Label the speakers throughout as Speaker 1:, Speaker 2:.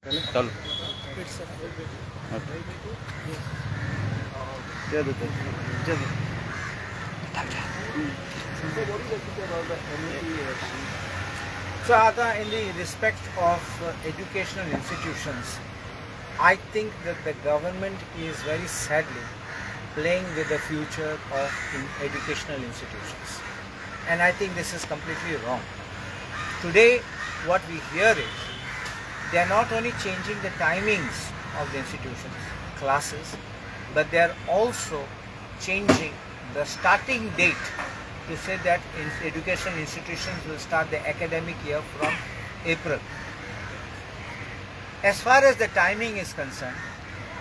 Speaker 1: चलो दे देते दे दे
Speaker 2: So, Aga, in the respect of educational institutions, I think that the government is very sadly playing with the future of educational institutions. And I think this is completely wrong. Today, what we hear is they are not only changing the timings of the institutions, classes, but they are also changing the starting date to say that educational institutions will start the academic year from April. As far as the timing is concerned,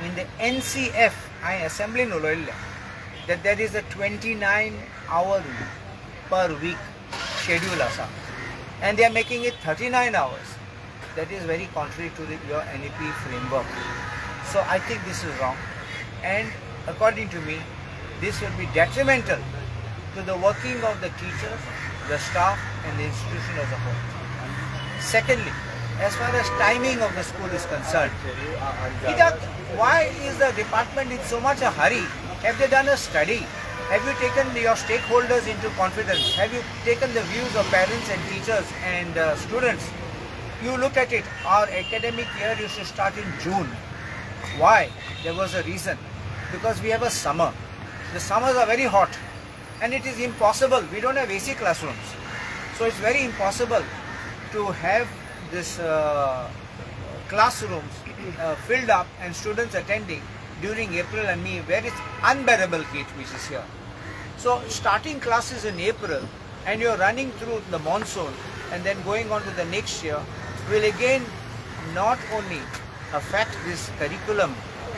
Speaker 2: in the NCF, I assembly noloilla that there is a 29-hour per week schedule asa, and they are making it 39 hours. That is very contrary to your NEP framework. So I think this is wrong, and according to me, this will be detrimental to the working of the teachers, the staff and the institution as a whole. Secondly, as far as timing of the school is concerned, why is the department in so much a hurry? Have they done a study? Have you taken your stakeholders into confidence? Have you taken the views of parents and teachers and students? You look at it, our academic year used to start in June. Why? There was a reason. Because we have a summer. The summers are very hot. And it is impossible. We don't have AC classrooms. So it's very impossible to have this classrooms filled up and students attending during April and May, where it's unbearable heat which is here. So starting classes in April and you're running through the monsoon and then going on to the next year will again not only affect this curriculum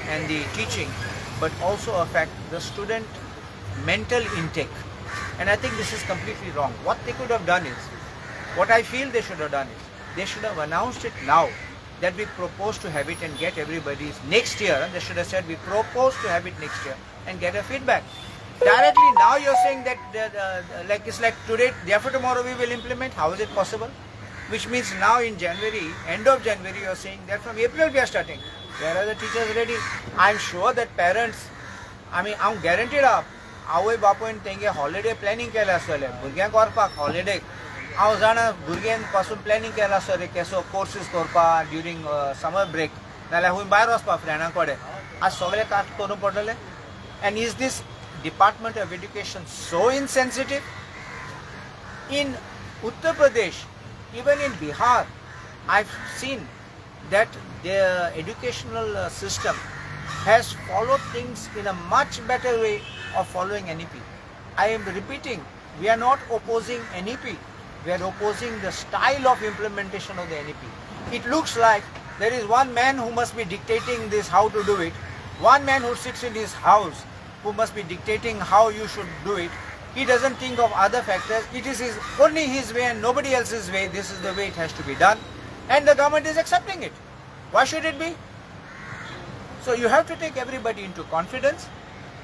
Speaker 2: and the teaching, but also affect the student mental intake. And I think this is completely wrong. What they could have done is, what I feel they should have done is, they should have announced it now that we propose to have it and get everybody's next year. And they should have said we propose to have it next year and get a feedback. Directly now you're saying that like it's like today, day after tomorrow we will implement. How is it possible? Which means now in January, end of January, you're saying that from April we are starting. Where are the teachers ready? I'm sure that parents, I'm guaranteed up. आवय बापून तेंगे holiday planning केला आसतले भुरग्यांक व्हरपाक holiday हांव जाणा भुरग्यांक पासून प्लॅनिंग केला आसतले केसो कोर्सीस करपाक ड्युरींग समर ब्रेक नाल्यार खूंय भायर वचपाक फ्रेंडा कडेन आज सगळें कास्ट करूं पडटलें and is this department of education so insensitive in Uttar Pradesh even in Bihar I've seen that the educational system has followed things in a much better way of following NEP. I am repeating, we are not opposing NEP, we are opposing the style of implementation of the NEP. It looks like there is one man who must be dictating this, how to do it, one man who sits in his house who must be dictating how you should do it. He doesn't think of other factors. It is only his way and nobody else's way. This is the way it has to be done. And the government is accepting it. Why should it be? So you have to take everybody into confidence.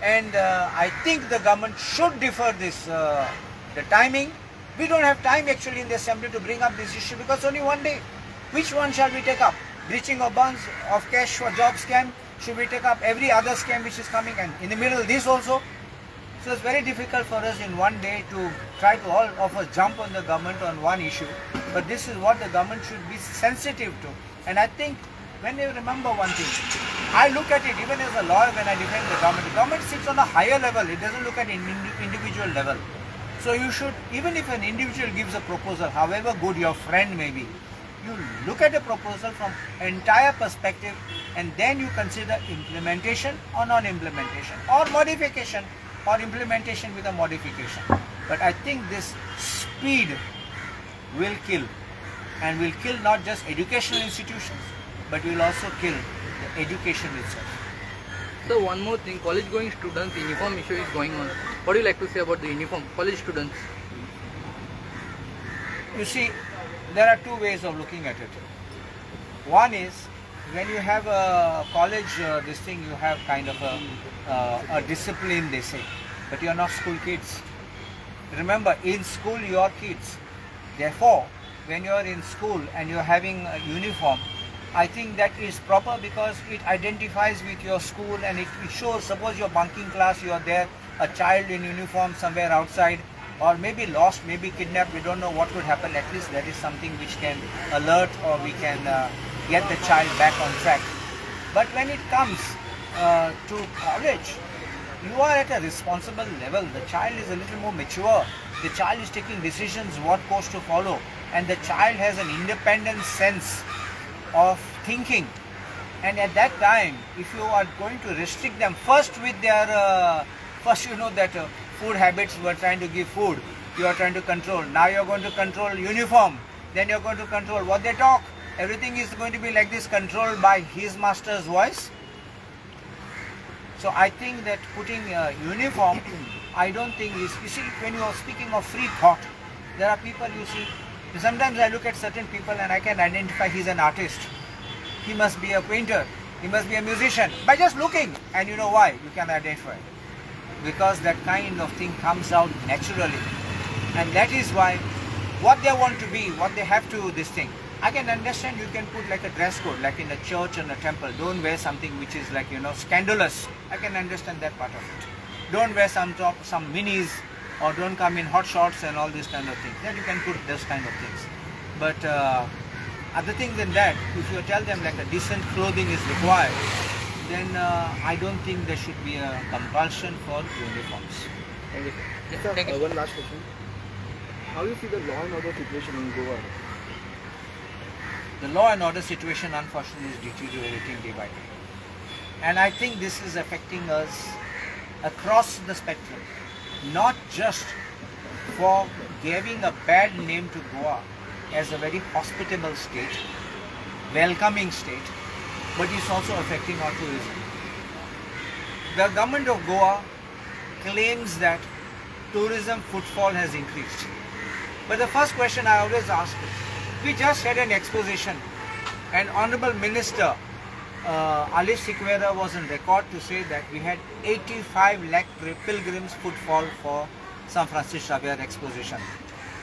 Speaker 2: And I think the government should defer this, the timing. We don't have time actually in the assembly to bring up this issue because only one day. Which one shall we take up? Breaching of bonds of cash for job scam? Should we take up every other scam which is coming? And in the middle, this also. So it's very difficult for us in one day to try to all of us jump on the government on one issue. But this is what the government should be sensitive to. And I think when they remember one thing, I look at it even as a lawyer when I defend the government sits on a higher level. It doesn't look at individual level. So you should, even if an individual gives a proposal, however good your friend may be, you look at the proposal from entire perspective and then you consider implementation or non-implementation or modification or implementation with a modification. But I think this speed will kill, and will kill not just educational institutions, but will also kill the education itself.
Speaker 3: So one more thing, college going students, uniform issue is going on. What do you like to say about the uniform college students?
Speaker 2: You see, there are two ways of looking at it. One is, when you have a college, this thing, you have kind of a discipline, they say, but you are not school kids. Remember, in school you are kids. Therefore, when you are in school and you are having a uniform, I think that is proper because it identifies with your school and it shows, suppose you're bunking class, you are there, a child in uniform somewhere outside, or maybe lost, maybe kidnapped, we don't know what could happen. At least that is something which can alert, or we can get the child back on track. But when it comes to college, you are at a responsible level. The child is a little more mature. The child is taking decisions what course to follow, and the child has an independent sense of thinking. And at that time, if you are going to restrict them first with their first, you know that food habits, you are trying to give food, you are trying to control. Now you are going to control uniform, then you are going to control what they talk. Everything is going to be like this, controlled by his master's voice. So I think that putting uniform, I don't think is, you see, when you are speaking of free thought, there are people, you see, sometimes I look at certain people and I can identify he's an artist. He must be a painter. He must be a musician. By just looking, and you know why? You can identify. Because that kind of thing comes out naturally. And that is why what they want to be, what they have to, this thing. I can understand you can put like a dress code, like in a church and a temple. Don't wear something which is like, you know, scandalous. I can understand that part of it. Don't wear some minis, or don't come in hot shorts and all these kind of things. Then you can put those kind of things. But other things than that, if you tell them like a decent clothing is required, then I don't think there should be a compulsion for uniforms.
Speaker 1: Thank you.
Speaker 3: Yeah,
Speaker 1: Sir,
Speaker 3: thank you.
Speaker 1: one last question. How do you see the law and order situation in Goa?
Speaker 2: The law and order situation unfortunately is deteriorating day by day. And I think this is affecting us across the spectrum. Not just for giving a bad name to Goa as a very hospitable state, welcoming state, but it's also affecting our tourism. The government of Goa claims that tourism footfall has increased. But the first question I always ask is, we just had an exposition and Honorable Minister Alice Sikwera was on record to say that we had 85 lakh pilgrims footfall for San Francisco Xavier exposition.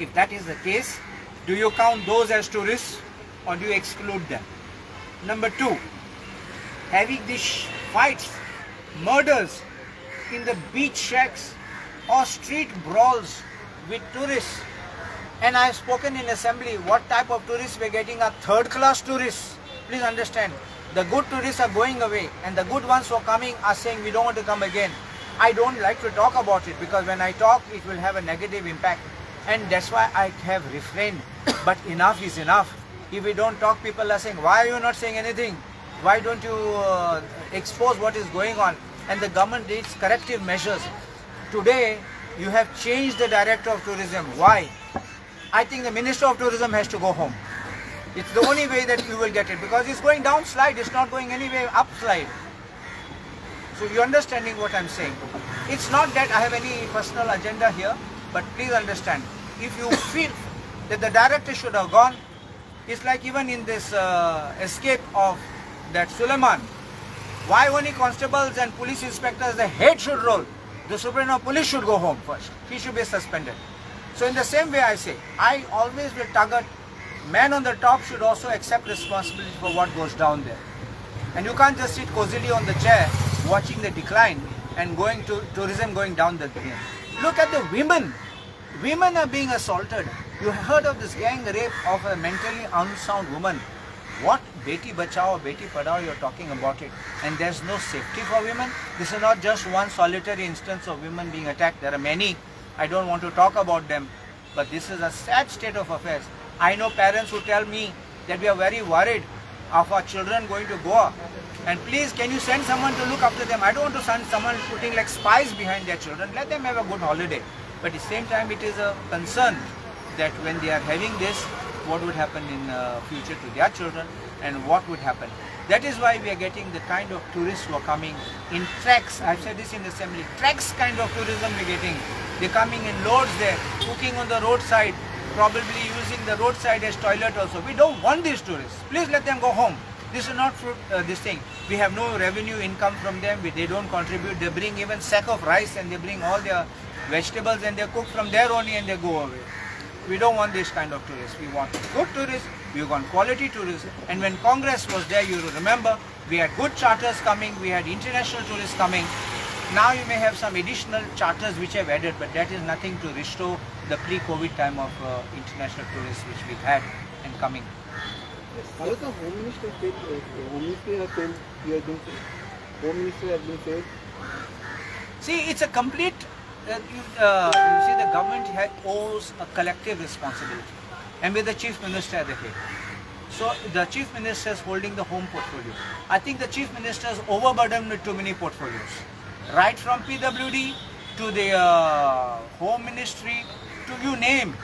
Speaker 2: If that is the case, do you count those as tourists or do you exclude them? Number two, having these fights, murders in the beach shacks or street brawls with tourists. And I have spoken in assembly, what type of tourists we are getting are third class tourists. Please understand, the good tourists are going away and the good ones who are coming are saying we don't want to come again. I don't like to talk about it because when I talk it will have a negative impact, and that's why I have refrained. But enough is enough. If we don't talk, people are saying, why are you not saying anything? Why don't you expose what is going on? And the government needs corrective measures. Today you have changed the director of tourism. Why? I think the Minister of Tourism has to go home. It's the only way that you will get it, because it's going down slide, it's not going any way up slide. So you're understanding what I'm saying. It's not that I have any personal agenda here, but please understand, if you feel that the director should have gone, it's like even in this escape of that Suleiman, why only constables and police inspectors, the head should roll. The superintendent of police should go home first. He should be suspended. So in the same way I say, I always will target man on the top should also accept responsibility for what goes down there. And you can't just sit cozily on the chair watching the decline and going to tourism going down the drain. Look at the women. Women are being assaulted. You heard of this gang rape of a mentally unsound woman. What? Beti Bachao, Beti Padhao, you're talking about it. And there's no safety for women. This is not just one solitary instance of women being attacked. There are many. I don't want to talk about them. But this is a sad state of affairs. I know parents who tell me that we are very worried of our children going to Goa. And please, can you send someone to look after them? I don't want to send someone putting like spies behind their children. Let them have a good holiday. But at the same time, it is a concern that when they are having this, what would happen in future to their children and what would happen. That is why we are getting the kind of tourists who are coming in treks. I've said this in assembly. Treks kind of tourism we're getting. They're coming in loads there, cooking on the roadside, probably using the roadside as toilet also. We don't want these tourists. Please let them go home. This is not this thing. We have no revenue income from them. They don't contribute. They bring even sack of rice and they bring all their vegetables and they cook from there only and they go away. We don't want this kind of tourists. We want good tourists, we want quality tourists. And when Congress was there, you remember, we had good charters coming, we had international tourists coming. Now you may have some additional charters which have added, but that is nothing to restore the pre-COVID time of international tourists which we've had and coming.
Speaker 1: How does the Home Minister feel? Home Ministry has failed. Home Minister has been failed.
Speaker 2: See, it's a complete, you see, the government owes a collective responsibility, and with the Chief Minister at the head. So the Chief Minister is holding the home portfolio. I think the Chief Minister is overburdened with too many portfolios. Right from PWD to the Home Ministry, to you name,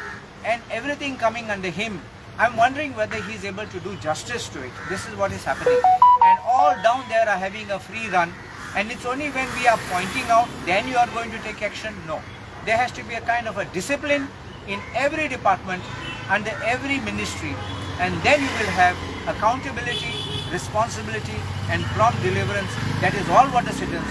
Speaker 2: and everything coming under him. I'm wondering whether he's able to do justice to it. This is what is happening. And all down there are having a free run. And it's only when we are pointing out, then you are going to take action. No. There has to be a kind of a discipline in every department, under every ministry. And then you will have accountability, responsibility, and prompt deliverance. That is all what the citizens